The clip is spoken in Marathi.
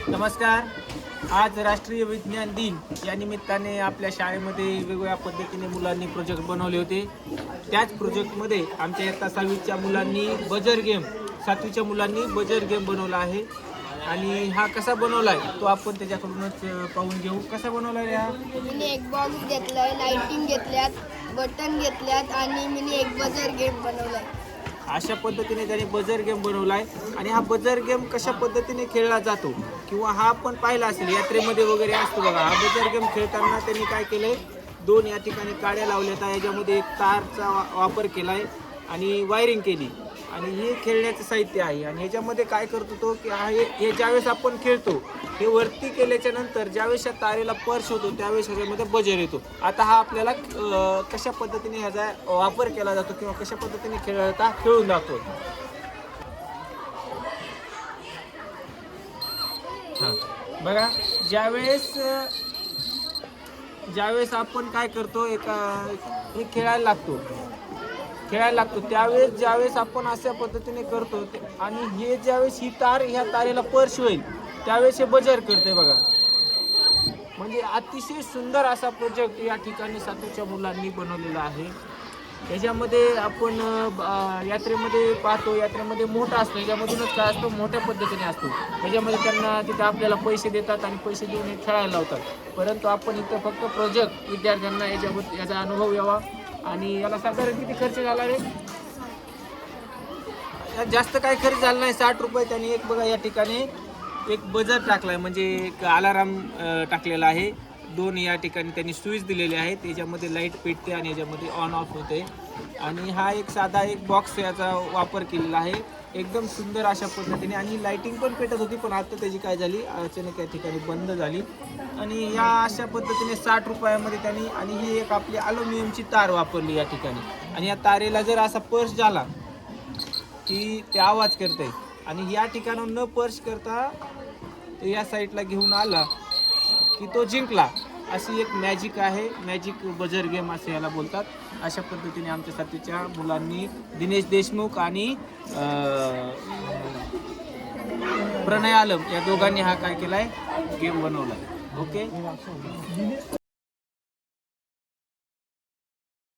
नमस्कार. आज राष्ट्रीय विज्ञान दिन या निमित्ताने आपल्या शाळेमध्ये वेगवेगळ्या पद्धतीने मुलांनी प्रोजेक्ट बनवले होते. त्याच प्रोजेक्टमध्ये आमच्या इयत्ता 6वीच्या मुलांनी बजर गेम, 7वीच्या मुलांनी बजर गेम बनवला आहे. आणि हा कसा बनवला आहे तो आपण त्याच्याकडूनच पाहून घेऊ. कसा बनवला आहे हा? मी एक बॉक्स घेतलाय, लाइटिंग घेतल्यात, बटन घेतल्यात आणि मी एक बजर गेम बनवलाय. अशा पद्धतीने त्याने बजर गेम बनवला आहे. आणि हा बजर गेम कशा पद्धतीने खेळला जातो किंवा हा आपण पाहिला असेल यात्रेमध्ये वगैरे असतो बघा. हा बजर गेम खेळताना त्यांनी काय केलं आहे, 2 या ठिकाणी काड्या लावल्यात. याच्यामध्ये एक तारचा वापर केला आहे आणि वायरिंग केली आणि हे खेळण्याचं साहित्य आहे. आणि ह्याच्यामध्ये काय करतो तो की हे ज्यावेळेस आपण खेळतो हे वरती केल्याच्या नंतर ज्यावेळेस या तारेला स्पर्श होतो त्यावेळेस ह्याच्यामध्ये बजर येतो. आता हा आपल्याला कशा पद्धतीने ह्याचा वापर केला जातो किंवा कशा पद्धतीने खेळला जाता खेळून जातो. हां बघा, ज्यावेळेस आपण काय करतो हे खेळायला लागतो त्यावेळेस ज्यावेळेस आपण अशा पद्धतीने करतो आणि हे ज्यावेळेस ही तार ह्या तारेला स्पर्श होईल त्यावेळेस हे बजर करते बघा. म्हणजे अतिशय सुंदर असा प्रोजेक्ट या ठिकाणी 7वीच्या मुलांनी बनवलेला आहे. याच्यामध्ये आपण यात्रेमध्ये पाहतो, यात्रेमध्ये मोठा असतो, याच्यामधूनच काय असतो मोठ्या पद्धतीने असतो. याच्यामध्ये त्यांना तिथे आपल्याला पैसे देतात आणि पैसे देऊन हे खेळायला लावतात. परंतु आपण इथं फक्त प्रोजेक्ट विद्यार्थ्यांना याचा अनुभव यावा. आणि याला साधारण किती खर्च झाला रे? यात जास्त काही खर्च झाला नाही, 60 रुपये. त्यांनी एक बघा या ठिकाणी एक बजर टाकला आहे, म्हणजे एक अलाराम टाकलेला आहे. 2 या ठिकाणी त्यांनी स्विच दिलेले आहेत, त्याच्यामध्ये लाईट पेटते आणि याच्यामध्ये ऑन ऑफ होते. आणि हा एक साधा एक बॉक्स याचा वापर केलेला आहे एकदम सुंदर अशा पद्धतीने. आणि लाईटिंग पण पेटत होती, पण आता त्याची काय झाली अचानक या ठिकाणी बंद झाली. आणि या अशा पद्धतीने 60 रुपयामध्ये त्यांनी, आणि ही एक आपली अल्युमिनियमची तार वापरली या ठिकाणी. आणि या तारेला जर असा स्पर्श झाला की ते आवाज करते. आणि या ठिकाणाहून न स्पर्श करता या साईडला घेऊन आला की तो जिंकला. अशी एक मॅजिक आहे, मॅजिक बजर गेम असे याला बोलतात. अशा पद्धतीने आमच्या 7वीच्या मुलांनी दिनेश देशमुख आणि प्रणय आलम या दोघांनी हा काय केलाय गेम बनवलाय. ओके.